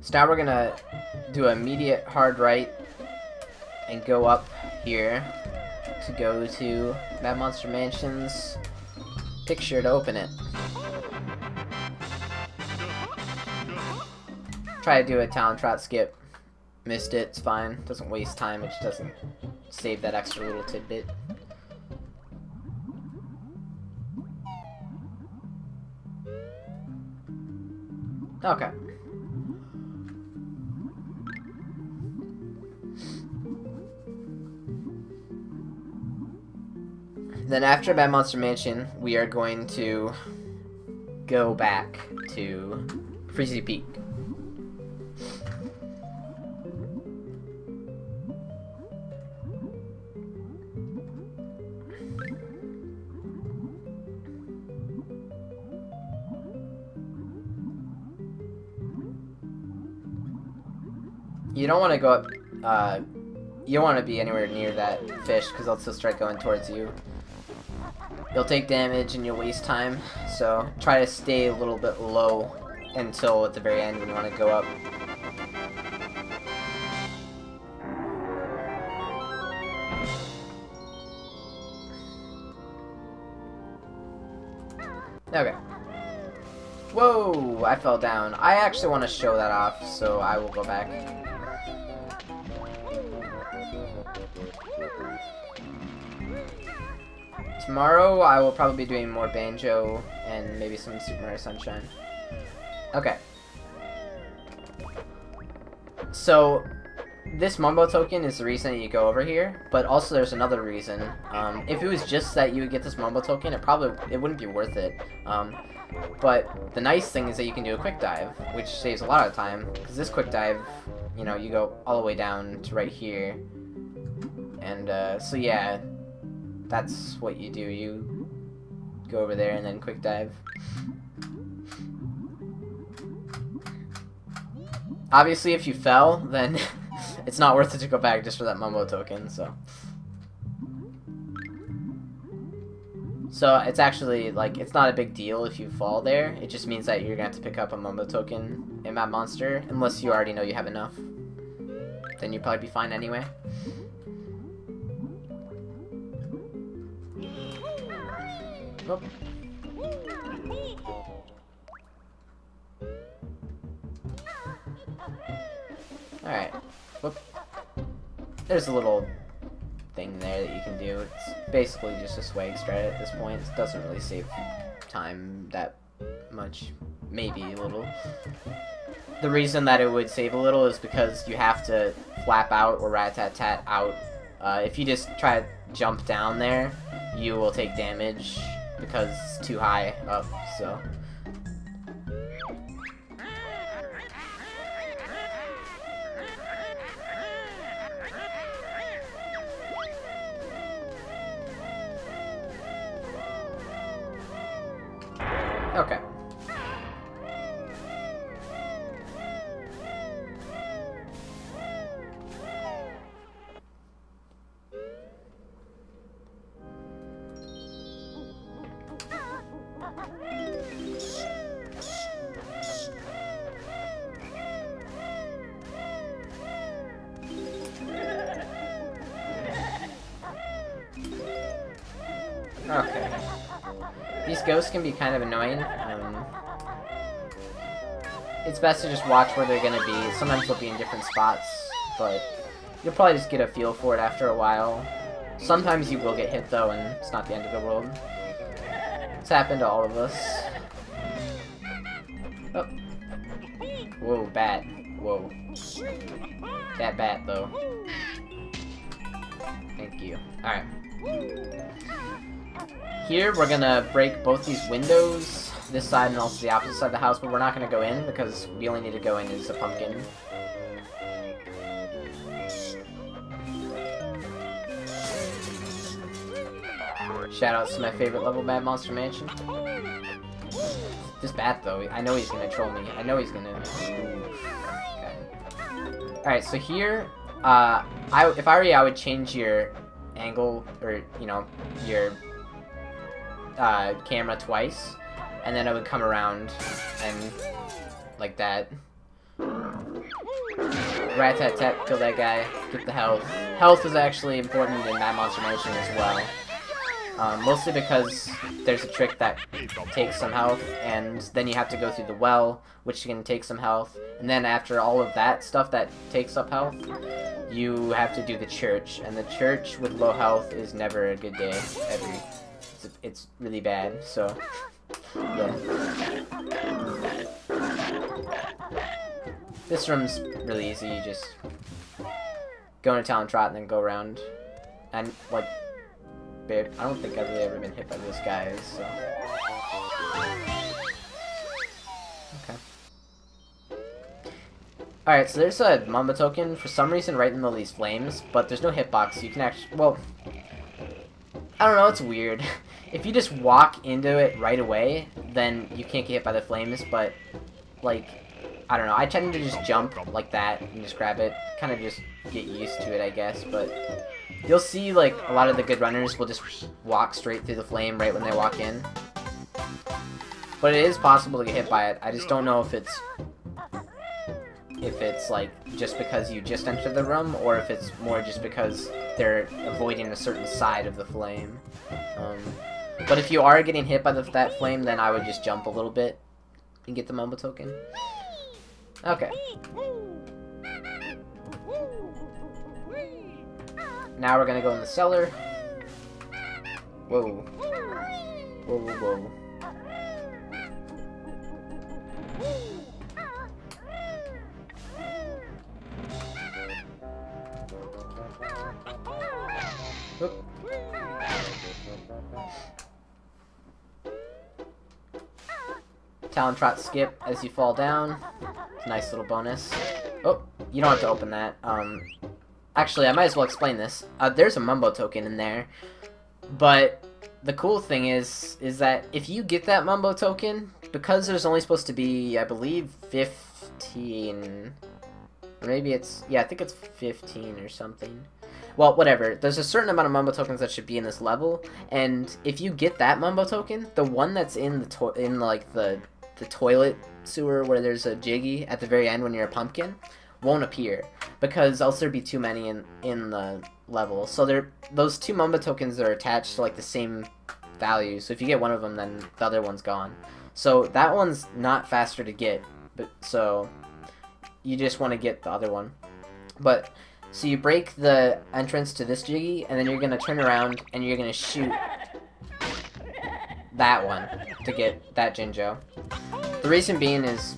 So now we're gonna do an immediate hard right and go up here to go to Mad Monster Mansion's picture to open it. Try to do a talent trot skip. Missed it, it's fine. Doesn't waste time, it just doesn't save that extra little tidbit. Okay. Then after Mad Monster Mansion, we are going to go back to Freezy Peak. You don't want to go up, you don't want to be anywhere near that fish, because they'll still start going towards you. You'll take damage and you'll waste time, so try to stay a little bit low until at the very end when you want to go up. Okay. Whoa, I fell down. I actually want to show that off, so I will go back. Tomorrow, I will probably be doing more Banjo and maybe some Super Mario Sunshine. Okay. So, this Mumbo token is the reason that you go over here, but also there's another reason. If it was just that you would get this Mumbo token, it wouldn't be worth it. But the nice thing is that you can do a quick dive, which saves a lot of time, because this quick dive, you know, you go all the way down to right here. And, so yeah, that's what you do. You go over there and then quick dive. Obviously, if you fell, then it's not worth it to go back just for that Mumbo token, so. So it's actually, like, it's not a big deal if you fall there. It just means that you're gonna have to pick up a Mumbo token in Mad Monster, unless you already know you have enough. Then you'd probably be fine anyway. Oh. Alright. Whoop. There's a little thing there that you can do. It's basically just a swag strat at this point. It doesn't really save time that much. Maybe a little. The reason that it would save a little is because you have to flap out or rat-tat-tat out. If you just try to jump down there, you will take damage because it's too high up, so. Okay. Okay. These ghosts can be kind of annoying. It's best to just watch where they're gonna be. Sometimes they'll be in different spots, but you'll probably just get a feel for it after a while. Sometimes you will get hit though, and it's not the end of the world. It's happened to all of us. Oh. Whoa, bat. Whoa. That bat though. Thank you. Alright. Here, we're gonna break both these windows, this side and also the opposite side of the house, but we're not gonna go in because we only need to go in as a pumpkin. Shoutouts to my favorite level, Mad Monster Mansion. This bat, though, I know he's gonna troll me. I know he's gonna. Okay. Alright, so here, if I were you, I would change your angle, or, you know, your camera twice, and then I would come around and like that. Rat-tat-tat, kill that guy, get the health. Health is actually important in that Monster Mansion as well. Mostly because there's a trick that takes some health, and then you have to go through the well, which can take some health. And then after all of that stuff that takes up health, you have to do the church. And the church with low health is never a good day, ever. It's really bad, so... yeah. This room's really easy, you just go into Talon Trot and then go around. And, like, babe, I don't think I've really ever been hit by those guys, so... okay. Alright, so there's a Mamba token, for some reason right in the middle of these flames, but there's no hitbox, you can actually... well... I don't know, it's weird. If you just walk into it right away, then you can't get hit by the flames, but, like... I don't know, I tend to just jump like that and just grab it. Kind of just get used to it, I guess, but you'll see, like, a lot of the good runners will just walk straight through the flame right when they walk in. But it is possible to get hit by it. I just don't know if it's like, just because you just entered the room, or if it's more just because they're avoiding a certain side of the flame. But if you are getting hit by that flame, then I would just jump a little bit and get the Mumbo token. Okay. Now we're gonna go in the cellar. Whoa. Whoa, whoa, whoa. Whoop. Talon Trot skip as you fall down. Nice little bonus. Oh, you don't have to open that. Actually, I might as well explain this. There's a Mumbo token in there, but the cool thing is that if you get that Mumbo token, because there's only supposed to be, I believe, 15, or maybe it's, yeah, I think it's 15 or something. Well, whatever. There's a certain amount of Mumbo tokens that should be in this level, and if you get that Mumbo token, the one that's in the toilet sewer where there's a Jiggy at the very end when you're a pumpkin won't appear, because else there'd be too many in the level. So those two Mumbo tokens are attached to like the same value, so if you get one of them, then the other one's gone. So that one's not faster to get, but so you just want to get the other one. But so you break the entrance to this Jiggy, and then you're gonna turn around and you're gonna shoot that one to get that Jinjo. The reason being is,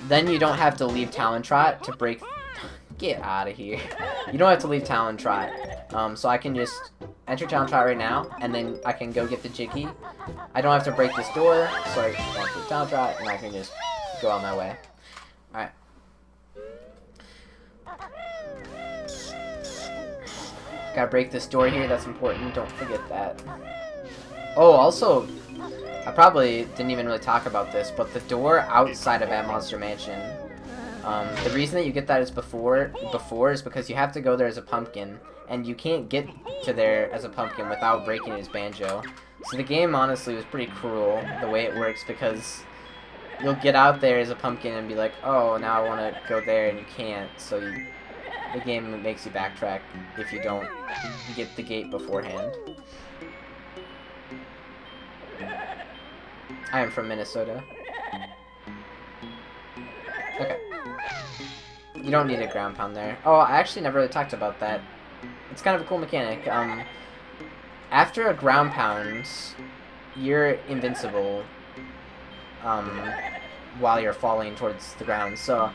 then you don't have to leave Talon Trot to break... Get out of here. You don't have to leave Talon Trot. So I can just enter Talon Trot right now, and then I can go get the Jiggy. I don't have to break this door, so I don't leave Talon Trot, and I can just go on my way. Alright. Gotta break this door here, that's important, don't forget that. Oh, also... I probably didn't even really talk about this, but the door outside of that Monster Mansion, the reason that you get that is before is because you have to go there as a pumpkin, and you can't get to there as a pumpkin without breaking his banjo. So the game honestly was pretty cruel the way it works, because you'll get out there as a pumpkin and be like, oh, now I want to go there, and you can't, so the game makes you backtrack if you don't get the gate beforehand. I am from Minnesota. Okay. You don't need a ground pound there. Oh, I actually never really talked about that. It's kind of a cool mechanic. After a ground pound, you're invincible while you're falling towards the ground. So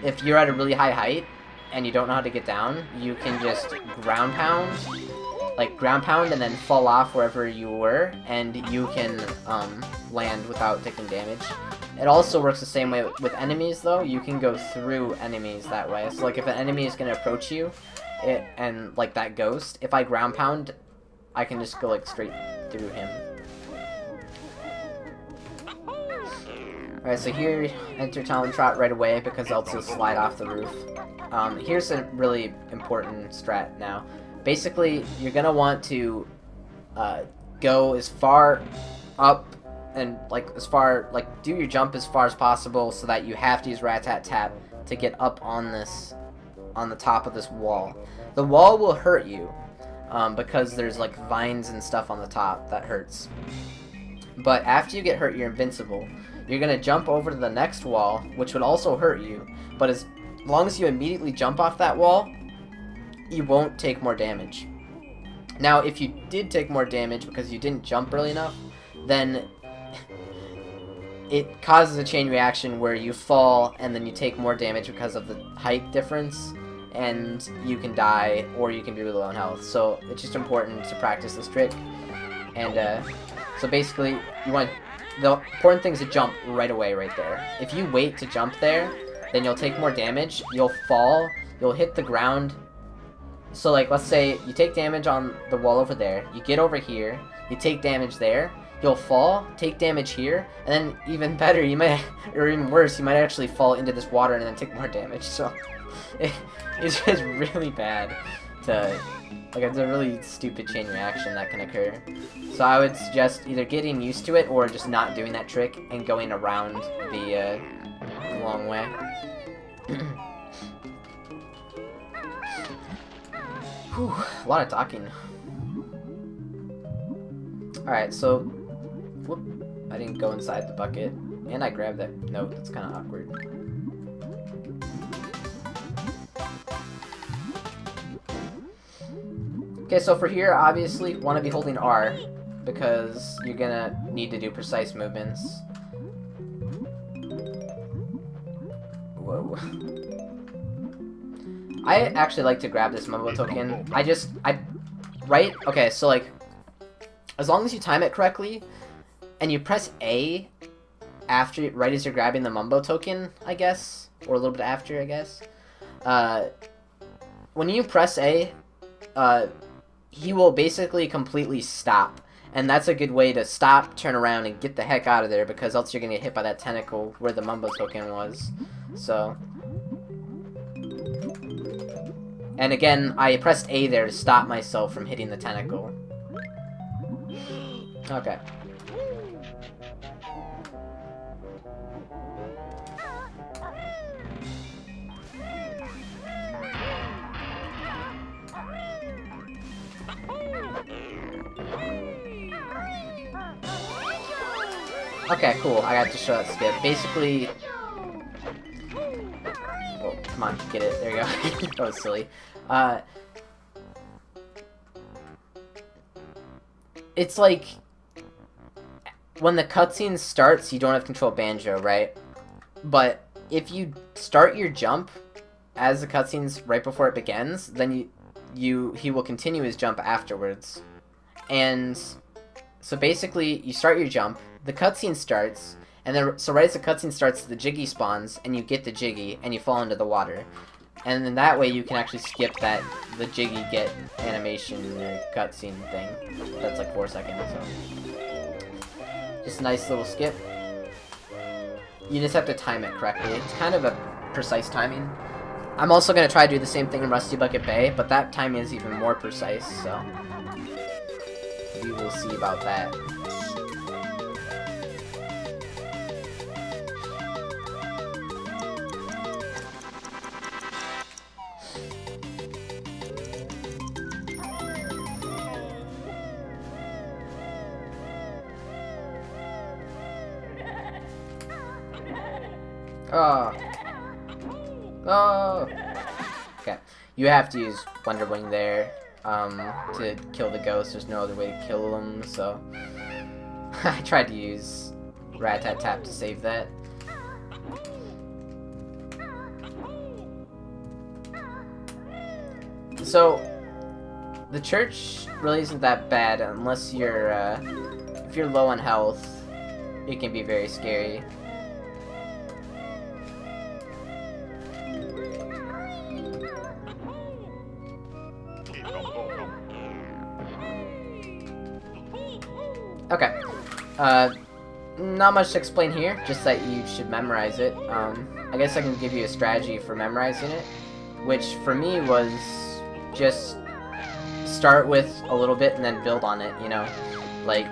if you're at a really high height and you don't know how to get down, you can just ground pound and then fall off wherever you were, and you can land without taking damage. It also works the same way with enemies, though. You can go through enemies that way. So, like, if an enemy is going to approach you, and, like, that ghost, if I ground pound, I can just go, like, straight through him. Alright, so here, enter Talon Trot right away, because else you'll slide off the roof. Here's a really important strat now. Basically, you're going to want to go as far up and like as far, like do your jump as far as possible so that you have to use rat-tat-tap to get up on this, on the top of this wall. The wall will hurt you because there's like vines and stuff on the top that hurts. But after you get hurt, you're invincible. You're gonna jump over to the next wall, which would also hurt you, but as long as you immediately jump off that wall, you won't take more damage. Now, if you did take more damage because you didn't jump early enough, then it causes a chain reaction where you fall and then you take more damage because of the height difference, and you can die or you can be really low on health. So it's just important to practice this trick. And so basically, the important thing is to jump right away right there. If you wait to jump there, then you'll take more damage, you'll fall, you'll hit the ground. So like, let's say you take damage on the wall over there, you get over here, you take damage there, you'll fall, take damage here, and then even better, you might, or even worse, you might actually fall into this water and then take more damage. So it's just really bad to, like, it's a really stupid chain reaction that can occur. So I would suggest either getting used to it or just not doing that trick and going around the long way. Whew, a lot of talking. Alright, so, whoop, I didn't go inside the bucket, and I grabbed that note. That's kind of awkward. Okay, so for here, obviously, want to be holding R, because you're gonna need to do precise movements. Whoa. I actually like to grab this Mumbo token. Okay, so like, as long as you time it correctly, and you press A after, right as you're grabbing the Mumbo token, I guess, or a little bit after, I guess. When you press A, he will basically completely stop, and that's a good way to stop, turn around, and get the heck out of there, because else you're gonna get hit by that tentacle where the Mumbo token was. So. And again, I pressed A there to stop myself from hitting the tentacle. Okay. Okay, cool. I got to show that skip. Basically... Oh, come on, get it. There you go. That was silly. It's like... when the cutscene starts, you don't have control of Banjo, right? But if you start your jump as the cutscene's right before it begins, then he will continue his jump afterwards. And so basically, you start your jump, the cutscene starts, and then so right as the cutscene starts, the Jiggy spawns, and you get the Jiggy, and you fall into the water. And then that way you can actually skip the Jiggy get animation or cutscene thing. That's like 4 seconds, so. Just a nice little skip. You just have to time it correctly. It's kind of a precise timing. I'm also going to try to do the same thing in Rusty Bucket Bay, but that timing is even more precise, so we will see about that. Oh. Oh. Okay. You have to use Wonder Wing there to kill the ghost. There's no other way to kill them, so I tried to use Rat-Tat-Tap to save that. So the church really isn't that bad unless you're if you're low on health. It can be very scary. Okay, not much to explain here, just that you should memorize it. I guess I can give you a strategy for memorizing it, which for me was just start with a little bit and then build on it, you know? Like,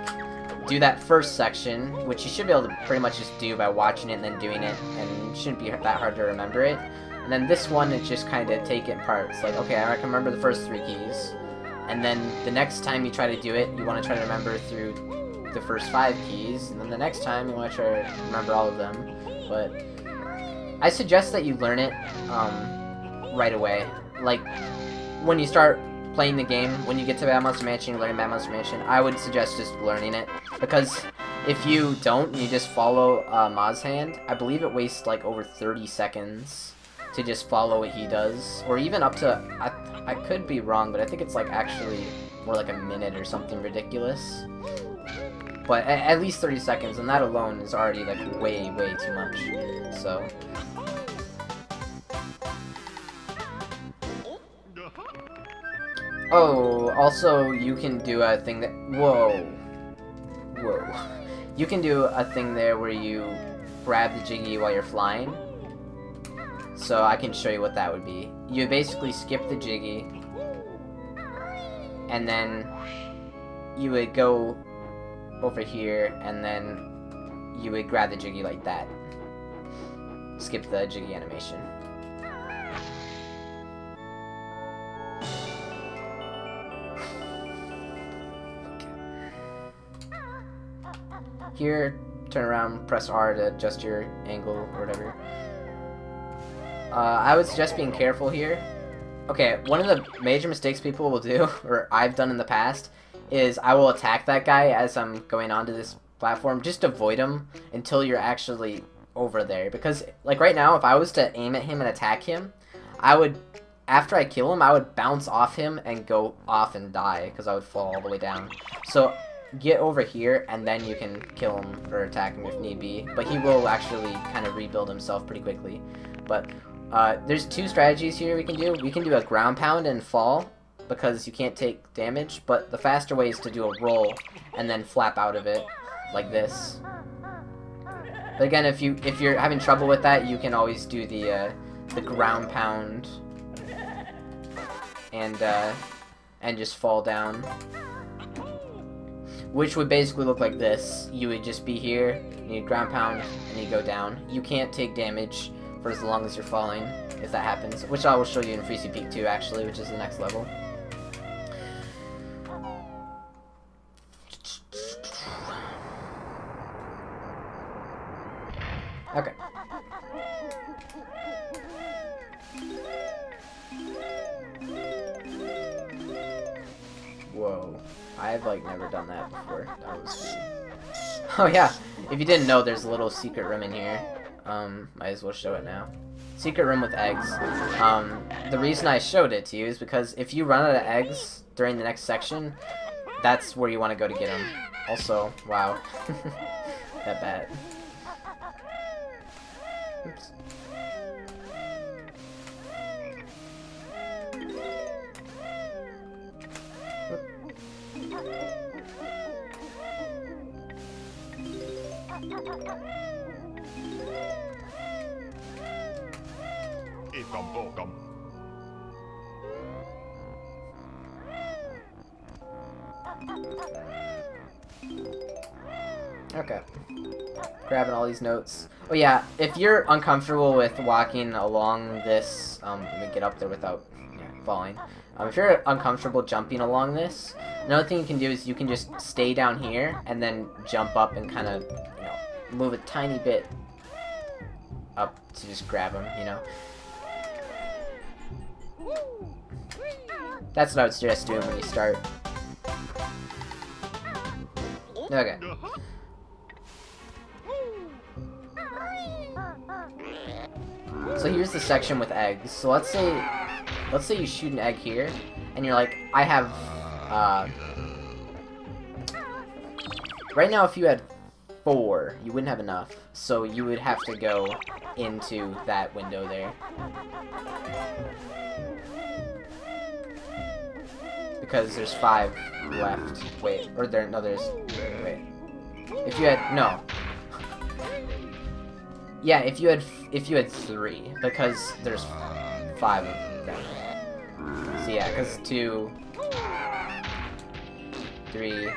do that first section, which you should be able to pretty much just do by watching it and then doing it, and it shouldn't be that hard to remember it. And then this one is just kind of take it in parts. Like, okay, I can remember the first 3 keys, and then the next time you try to do it, you want to try to remember through the first 5 keys, and then the next time you want to try to remember all of them. But I suggest that you learn it right away. Like, when you start playing the game, when you get to Bad Monster Mansion, you're learning Bad Monster Mansion, I would suggest just learning it, because if you don't, and you just follow Ma's hand, I believe it wastes like over 30 seconds to just follow what he does, or even up to, I could be wrong, but I think it's like actually more like a minute or something ridiculous. But at least 30 seconds, and that alone is already like way too much. So oh, also you can do a thing that you can do a thing there where you grab the Jiggy while you're flying. So I can show you what that would be. You basically skip the Jiggy, and then you would go over here, and then you would grab the Jiggy like that. Skip the Jiggy animation. Here, turn around, press R to adjust your angle or whatever. I would suggest being careful here. Okay, one of the major mistakes people will do, or I've done in the past, is I will attack that guy as I'm going onto this platform. Just avoid him until you're actually over there. Because, like right now, if I was to aim at him and attack him, I would, after I kill him, I would bounce off him and go off and die, because I would fall all the way down. So get over here, and then you can kill him or attack him if need be. But he will actually kind of rebuild himself pretty quickly. But there's 2 strategies here we can do. We can do a ground pound and fall, because you can't take damage, but the faster way is to do a roll and then flap out of it like this. But again, if you're having trouble with that, you can always do the ground pound and just fall down, which would basically look like this. You would just be here, you ground pound, and you go down. You can't take damage for as long as you're falling, if that happens, which I will show you in Freezy Peak 2 actually, which is the next level. Okay. Whoa. I've like never done that before. That was... Oh yeah, if you didn't know, there's a little secret room in here. Might as well show it now. Secret room with eggs. The reason I showed it to you is because if you run out of eggs during the next section, that's where you want to go to get them. Also, wow. That bad. Oops. Okay. Grabbing all these notes. Oh yeah, if you're uncomfortable with walking along this, let me get up there without falling. If you're uncomfortable jumping along this, another thing you can do is you can just stay down here and then jump up and kind of, move a tiny bit up to just grab them, That's what I would suggest doing when you start. Okay. So here's the section with eggs. So let's say you shoot an egg here, and you're like, I have, right now if you had 4, you wouldn't have enough. So you would have to go into that window there. Because there's 5 left. Wait, or there, no, there's, wait. If you had, no. Yeah, if you had 3, because there's 5 of them. So yeah, because 2, 3,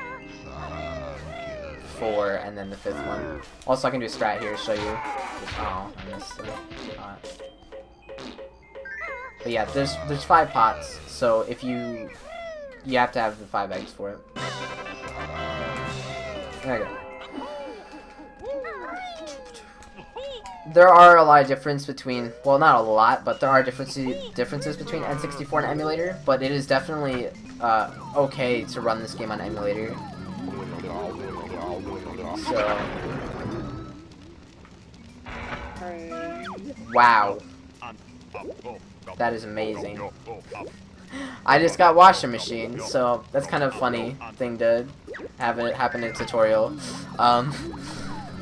4, and then the 5th one. Also, I can do a strat here to show you. Oh, I missed the pot. But yeah, there's 5 pots, so if you have to have the 5 eggs for it. There you go. There are a lot of difference between, well, not a lot, but there are differences between N64 and emulator, but it is definitely okay to run this game on emulator. So, wow, that is amazing. I just got washing machine, so that's kind of a funny thing to have it happen in a tutorial.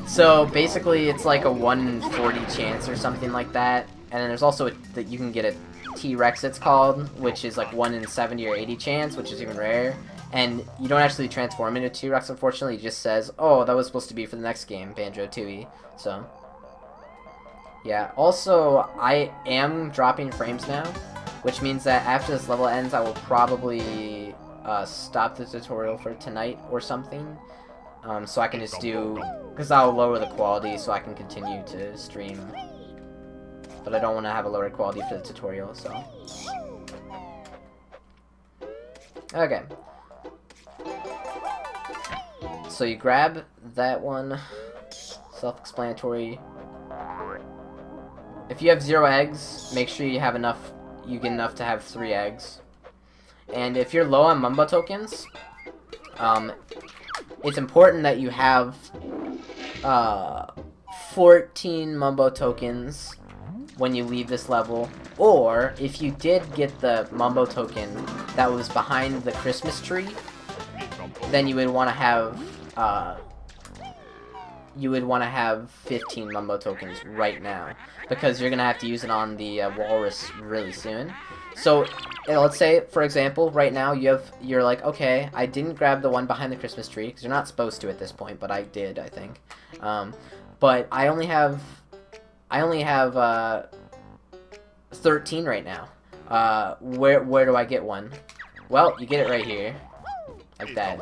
So basically, it's like a 1 in 40 chance or something like that, and then there's also that you can get a T-Rex, it's called, which is like 1 in 70 or 80 chance, which is even rare. And you don't actually transform into T-Rex, unfortunately. It just says, "Oh, that was supposed to be for the next game, Banjo-Kazooie." So yeah. Also, I am dropping frames now, which means that after this level ends, I will probably stop the tutorial for tonight or something. So I can just do, because I'll lower the quality so I can continue to stream. But I don't want to have a lower quality for the tutorial, so. Okay. So you grab that one, self-explanatory. If you have 0 eggs, make sure you have enough, you get enough to have 3 eggs. And if you're low on Mumbo tokens, it's important that you have 14 Mumbo tokens when you leave this level, or if you did get the Mumbo token that was behind the Christmas tree, then you would want to have 15 Mumbo tokens right now, because you're gonna have to use it on the walrus really soon. So let's say, for example, right now you're like, okay, I didn't grab the one behind the Christmas tree because you're not supposed to at this point, but I did, I think. But I only have 13 right now. Where do I get one? Well, you get it right here, like that.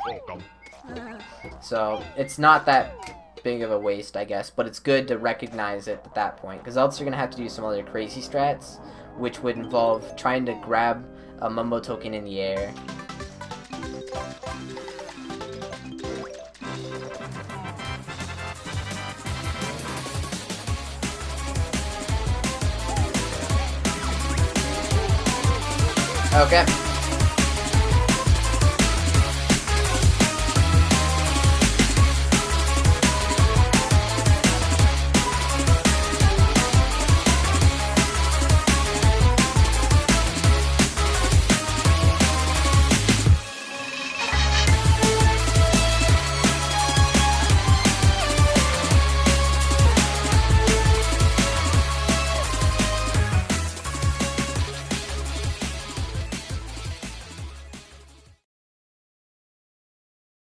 So it's not that big of a waste, I guess, but it's good to recognize it at that point, because else you're gonna have to do some other crazy strats, which would involve trying to grab a Mumbo token in the air. Okay.